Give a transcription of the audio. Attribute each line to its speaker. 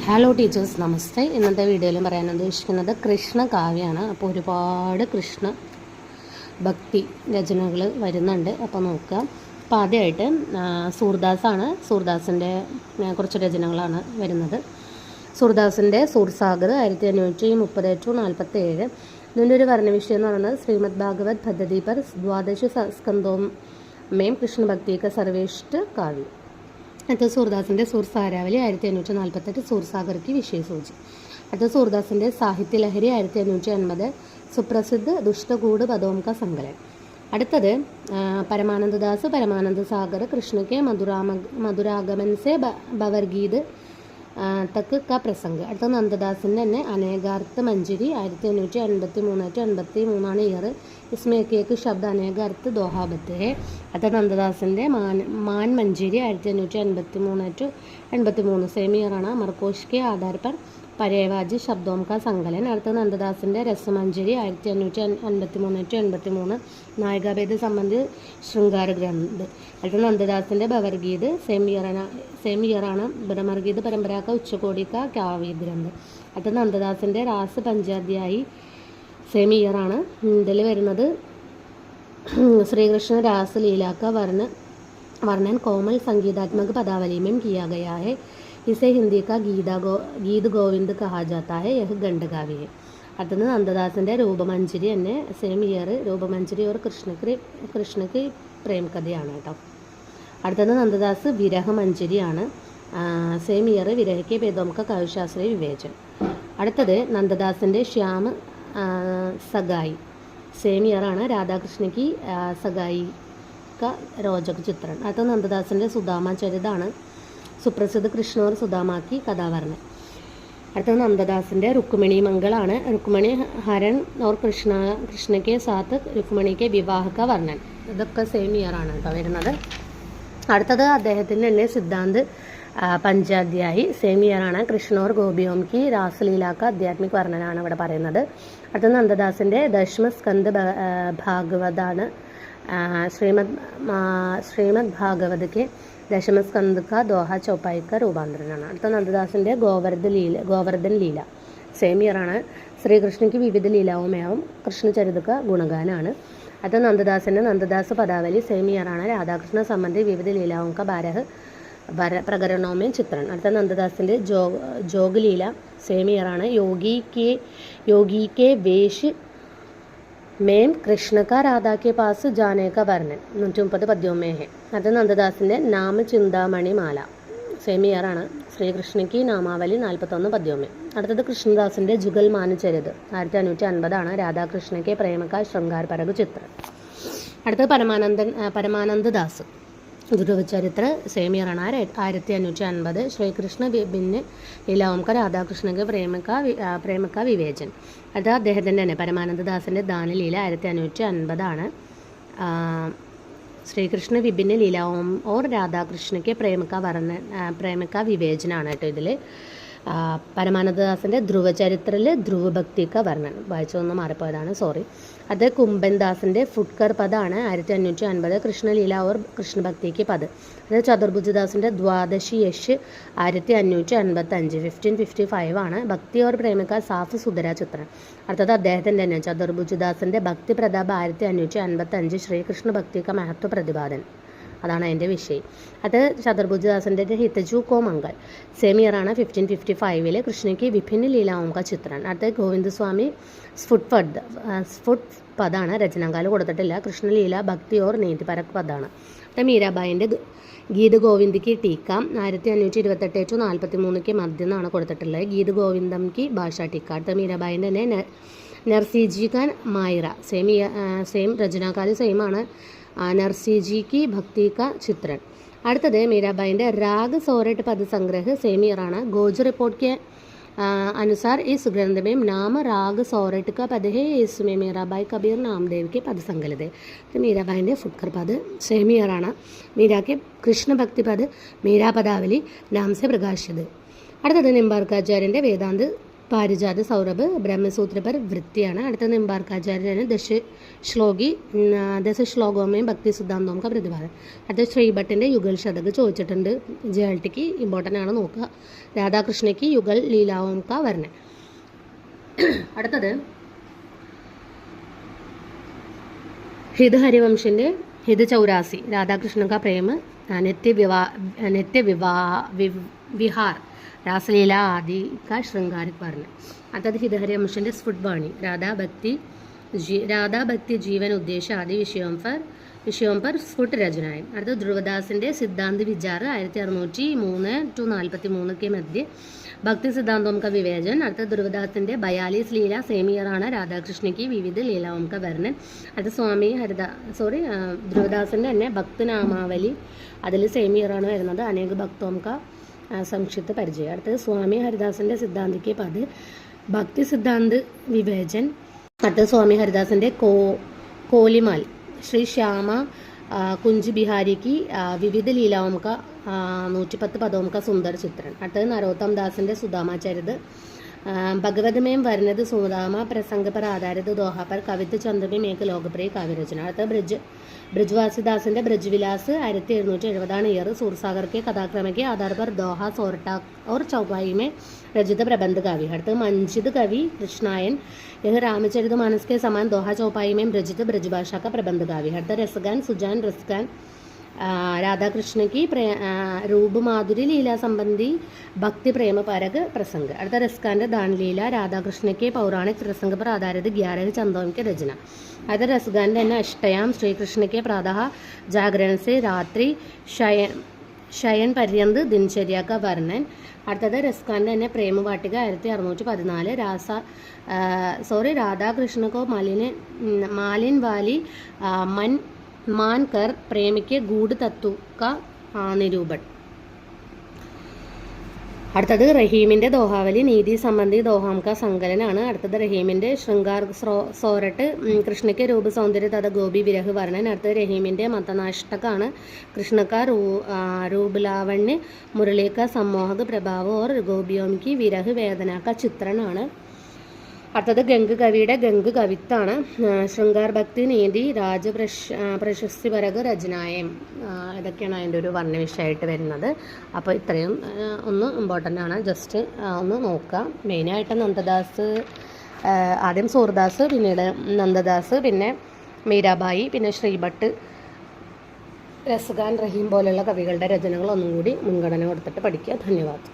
Speaker 1: Hello teachers, നമസ്തേ. ഇന്നത്തെ വീഡിയോയിൽ പറയാൻ ഉദ്ദേശിക്കുന്നത് കൃഷ്ണ കാവ്യമാണ്. അപ്പോൾ ഒരുപാട് കൃഷ്ണ ഭക്തി രചനകൾ വരുന്നുണ്ട്. അപ്പോൾ നോക്കുക. അപ്പോൾ ആദ്യമായിട്ട് സൂർദാസാണ്. സൂർദാസിൻ്റെ കുറച്ച് രചനകളാണ് വരുന്നത്. സൂർദാസിൻ്റെ സൂർസാഗർ 1530-47. ഇതിൻ്റെ ഒരു വർണ്ണവിഷയം എന്ന് പറയുന്നത് ശ്രീമദ് ഭാഗവത് പദ്ധതി പർ ദ്വാദശ സ്കന്ധോം മേം കൃഷ്ണ ഭക്തി का सर्वेष्ठ काव्य. അടുത്ത സൂർദാസിൻ്റെ സൂർസാരാവലി 1548. സൂർസാഗർ की विषय सूची. അടുത്ത സൂർദാസിൻ്റെ സാഹിത്യലഹരി 1580. സുപ്രസിദ്ധ ദുഷ്ടകൂട് പദോം का संकलन. അടുത്തത് പരമാനന്ദദാസ് പരമാനന്ദ സാഗർ കൃഷ്ണ के മധുരാഗമൻ से ഭവർഗീത് തക്ക് का പ്രസംഗ. അടുത്ത നന്ദദാസിൻ്റെ തന്നെ അനേകാർത്ഥ മഞ്ജരി 1583-83 ഇയർ. इसमें एक एक शब्द अनेक अर्थ दोहाबत है. അടുത്ത നന്ദദാസിൻ്റെ മാൻ മഞ്ജരി 1583-83 सेम ईयറാണ്. മർക്കോഷ് के आधार पर पर्यायवाची शब्दों का संकलन. അടുത്ത നന്ദദാസിൻ്റെ രസമഞ്ജരി 1583-83 നായികാഭേദ സംബന്ധി ശൃംഗാര ഗ്രന്ഥ്. അടുത്ത നന്ദദാസിൻ്റെ ഭവർഗീത് സെയിം ഇയറാണ്. ഭ്രമർഗീത് പരമ്പരാക്ക ഉച്ചകോടിക്ക കാവ്യ ഗ്രന്ഥ്. അടുത്ത നന്ദദാസിൻ്റെ രാസ് പഞ്ചാധ്യായി സെയിം ഇയറാണ്. ഇതിൽ വരുന്നത് ശ്രീകൃഷ്ണ രാസ് ലീലാക്ക वर्णन कोमल संगीतात्मक पदावली में किया गया है. इसे हिंदी का गीत गोविंद कहा जाता है. यह गंड काव्य है. അടുത്തത് നന്ദദാസിൻ്റെ രൂപമഞ്ജരി തന്നെ സെയിം ഇയർ. രൂപമഞ്ജരി और കൃഷ്ണക്ക് പ്രേം കഥയാണ് കേട്ടോ. അടുത്തത് നന്ദദാസ് വിരഹമഞ്ജരിയാണ്. Same year. വിരഹയ്ക്ക് പേദോംക കാവ്യശാസ്ത്രീയ വിവേചൻ. അടുത്തത് നന്ദദാസിൻ്റെ ശ്യാം സഗായി സെയിം ഇയറാണ്. രാധാകൃഷ്ണയ്ക്ക് സഗായി का रोचक चित्रण. അടുത്ത നന്ദദാസിൻ്റെ സുദാമ ചരിതാണ്. സുപ്രസിദ്ധ കൃഷ്ണ और സുദാമ की കഥാവർണ്ണൻ. അടുത്ത നന്ദദാസിൻ്റെ രുക്മിണി മംഗളാണ്. രുക്മിണി ഹരൺ और കൃഷ്ണ के साथ രുക്മിണി के विवाह का वर्णन. ഇതൊക്കെ സെയിം ഇയറാണ് കേട്ടോ വരുന്നത്. അടുത്തത് അദ്ദേഹത്തിൻ്റെ തന്നെ സിദ്ധാന്ത് പഞ്ചാധ്യായി സെയിം ഇയറാണ്. കൃഷ്ണ और ഗോപിയോം की രാസലീല का ആധ്യാത്മിക വർണ്ണനാണ് ഇവിടെ പറയുന്നത്. അടുത്ത നന്ദദാസിൻ്റെ ദശമ സ്കന്ധ ഭാഗവതാണ്. ശ്രീമദ് ഭാഗവത് के दशम स्कंद का दोहा चौपाई का രൂപാന്തരനാണ്. അടുത്ത നന്ദദാസിൻ്റെ ഗോവർദ്ധൻ ലീല സെയിം ഇയറാണ്. ശ്രീകൃഷ്ണയ്ക്ക് വിവിധ ലീലാവുമേവും കൃഷ്ണചരിത का ഗുണഗാനാണ്. അടുത്ത നന്ദദാസിൻ്റെ നന്ദദാസ് പദാവലി സെയിം ഇയറാണ്. രാധാകൃഷ്ണ സംബന്ധി വിവിധ ലീലാവും का പ്രകരണവും ചിത്रण. അടുത്ത നന്ദദാസിൻ്റെ ജോഗലീല സെയിം ഇയറാണ്. യോഗി के वेश മേം കൃഷ്ണ का राधा के पास जाने का वर्णन 130 पद्यों में है. അത് നന്ദദാസിൻ്റെ നാമ ചിന്താമണി മാല സെയിം ഇയറാണ്. ശ്രീകൃഷ്ണയ്ക്ക് നാമാവലി 41 पद्यों में. അടുത്തത് കൃഷ്ണദാസിൻ്റെ ജുഗൽ മാനചരിത് 1550 രാധാകൃഷ്ണയ്ക്ക് പ്രേമക ശൃംഗാർ പരക് ചിത്ര. അടുത്തത് പരമാനന്ദദാസ് ധ്രുവചരിത്ര സെയിം ഇയറാണ്. 1550. ശ്രീകൃഷ്ണ ഭിന്ന ലീലാവും का രാധാകൃഷ്ണയ്ക്ക് പ്രേമക വിവേചൻ. അത് അദ്ദേഹത്തിൻ്റെ തന്നെ പരമാനന്ദദാസിൻ്റെ ദാനലീല 1550. ശ്രീകൃഷ്ണ വിഭിന്ന ലീലാവും और രാധാകൃഷ്ണയ്ക്ക് പ്രേമക വിവേചനാണ് കേട്ടോ ഇതിൽ. പരമാനന്ദദാസിൻ്റെ ധ്രുവചരിത്രത്തിൽ ധ്രുവഭക്തി का വർണ്ണൻ വായിച്ചൊന്ന് മാറിപ്പോയതാണ്, സോറി. അത് കുംഭൻദാസിൻ്റെ ഫുട്കർ പദാണ് 1550. കൃഷ്ണലീല और കൃഷ്ണഭക്തിക്ക് പദ്. അത് ചതുർഭുജദാസിൻ്റെ ദ്വാദശി യശ് 1555 1555 ആണ്. ഭക്തി और പ്രേമിക സാഫ് സുധര ചിത്രം. അടുത്തത് അദ്ദേഹത്തിൻ്റെ തന്നെ ചതുർഭുജദാസിൻ്റെ ഭക്തി പ്രതാപ് 1555 ശ്രീകൃഷ്ണ ഭക്തി का महत्व പ്രതിപാദൻ. അതാണ് അതിൻ്റെ വിഷയം. അത് ചതുർഭുജദാസിൻ്റെ ഹിതജു കോ മംഗൾ സെയിം ഇയറാണ്. 1555 കൃഷ്ണയ്ക്ക് വിഭിന്ന ലീലാവും का ചിത്रण. അടുത്ത ഗോവിന്ദസ്വാമി സ്ഫുട് പദാണ്. രചനാകാലം കൊടുത്തിട്ടില്ല. കൃഷ്ണലീല ഭക്തി और നീതിപരക് പദാണ്. അടുത്ത മീരാബായിൻ്റെ ഗീത് ഗോവിന്ദ്ക്ക് ടീക്ക 1528-43 മധ്യം എന്നാണ് കൊടുത്തിട്ടുള്ളത്. ഗീത് ഗോവിന്ദം की ഭാഷാ ടീക്ക. അടുത്ത മീരാബായിൻ്റെ തന്നെ നർസിജി का മായിറ സെയിം രചനാകാലം സെയിം ആണ്. നർസിജി की ഭക്തി का ചിത്रण. അടുത്തത് മീരാബായിൻ്റെ രാഗ് സോരട്ട് പദസംഗ്രഹ് സെയിം ഇയറാണ്. ഗോജ് റിപ്പോർട്ട് के अनुसार इस ग्रंथ में नाम राग सौरठ का पद है. इसमें मीराबाई कबीर नामदेव के पद संकलित है. तो मीराबाईൻ്റെ फुटकर पद सेम ഇയറാണ്. मीरा के कृष्ण भक्ति पद मीरा पदावली नाम से प्रकाशित. അടുത്തത് നിംബാർക്കാചാര്യൻ്റെ വേദാന്ത് പാരിജാത സൗരഭ് ബ്രഹ്മസൂത്ര പർ വൃത്തിയാണ്. അടുത്ത നിംബാർക്കാചാര്യന് ദശശ്ലോകോമയും ഭക്തി സിദ്ധാന്തവും का പ്രതിപാദനം. അടുത്ത ശ്രീഭട്ടിൻ്റെ യുഗൽ ശതക് ചോദിച്ചിട്ടുണ്ട്. JLTക്ക് ഇമ്പോർട്ടൻ്റ് ആണ്, നോക്കുക. രാധാകൃഷ്ണയ്ക്ക് യുഗൽ ലീലാവും का വർണ്ണ. അടുത്തത് ഹിത് ഹരിവംശിൻ്റെ ഹിത് ചൗരാസി രാധാകൃഷ്ണ का प्रेम नित्य विहार रासलीला आदि का श्रृंगारिक वर्णन. अर्थात हित हरिवंशൻ്റെ स्फुटवाणी राधा भक्ति जीवन उद्देश्य आदि विषयों पर स्फुट रचनाएं. अर्थात ध्रुवदासिൻ്റെ सिद्धांत विचार 1603 to 43 के मध्य भक्ति सिद्धांतों का विवेचन. अर्थात ध्रुवदासिൻ്റെ 42 लीला सेम ईयर ആണ്. രാധാകൃഷ്ണ की विविध लीलाओं का वर्णन. അത് സ്വാമി ധ്രുവദാസിൻ്റെ തന്നെ ഭക്തനാമാവലി, അതിൽ സെയിം ഇയർ ആണ് വരുന്നത്. അനേക ഭക്തോം का संक्षिप्त परिचय. അടുത്തത് സ്വാമി ഹരിദാസിൻ്റെ സിദ്ധാന്തിക്ക് പദ് ഭക്തി സിദ്ധാന്ത് വിവേചൻ. അടുത്തത് സ്വാമി ഹരിദാസിൻ്റെ കോലിമാൽ ശ്രീ ശ്യാമ कुंज बिहारी की विविध लीलाओं का 110 पदों का सुंदर चित्रण. അടുത്തത് നരോത്തം ദാസിൻ്റെ സുദാമാചരിത്. भगवत में वर्णित सुदामा प्रसंग पर आधारित दोहा पर कवित्व चंद्र में एक लोकप्रिय काव्य रचना. അടുത്ത ब्रजवासीदासिൻ്റെ ब्रजविलास 1770 ईयर. सूरसागर के कथाक्रम के आधार पर दोहा सोरठा और चौपाई में रचित प्रबंध काव्य. അടുത്ത मंचित कवि कृष्णायन. यह रामचरित मानस के समान दोहा चौपाई में रचित ब्रजभाषा का प्रबंध काव्य. അടുത്ത रसगान सुजान रसगान राधाकृष्ण की रूप माधुरी लीला संबंधी भक्ति प्रेम परक प्रसंग. അടുത്ത रसगान दान लीला राधाकृष्ण के पौराणिक प्रसंग पर आधारित 11 चंदों की रचना. അടുത്ത रसगान തന്നെ अष्टयाम श्री कृष्ण के प्रातः जागरण से रात्रि शयन पर्यंत दिनचर्या का वर्णन. അടുത്തത് रसगान തന്നെ प्रेम वाटिका 1614 राधाकृष्ण को मालिन वाली मान कर प्रेम के गूढ़ तत्व का निरूपण. അടുത്തത് റഹീമിൻ്റെ ദോഹാവലി നീതി സംബന്ധി ദോഹാം का സങ്കലനാണ്. അടുത്തത് റഹീമിൻ്റെ ശൃംഗാർ സോരട്ട് കൃഷ്ണയ്ക്ക് രൂപ സൗന്ദര്യ തഥ ഗോപി വിരഹ് വർണ്ണൻ. അടുത്തത് റഹീമിൻ്റെ മതനാഷ്ടകാണ് കൃഷ്ണ का रूप लावण्य मुरली का सम्मोहक प्रभाव और गोपियों की विरह वेदना का ചിത്രണാണ്. അടുത്തത് ഗംഗ് കവിയുടെ ഗംഗ് കവിത്താണ്. ശൃംഗാർ ഭക്തി നീതി പ്രശസ്തി പരക രചനായം. ഇതൊക്കെയാണ് അതിൻ്റെ ഒരു വർണ്ണവിഷയമായിട്ട് വരുന്നത്. അപ്പോൾ ഇത്രയും ഒന്ന് ഇമ്പോർട്ടൻ്റ് ആണ്, ജസ്റ്റ് ഒന്ന് നോക്കുക. മെയിനായിട്ട് നന്ദദാസ്, ആദ്യം സൂർദാസ്, പിന്നീട് നന്ദദാസ്, പിന്നെ മീരാബായി, പിന്നെ ശ്രീഭട്ട്, രസഗാൻ, റഹീം പോലുള്ള കവികളുടെ രചനകൾ ഒന്നും കൂടി മുൻഗണന കൊടുത്തിട്ട് പഠിക്കുക. ധന്യവാദം.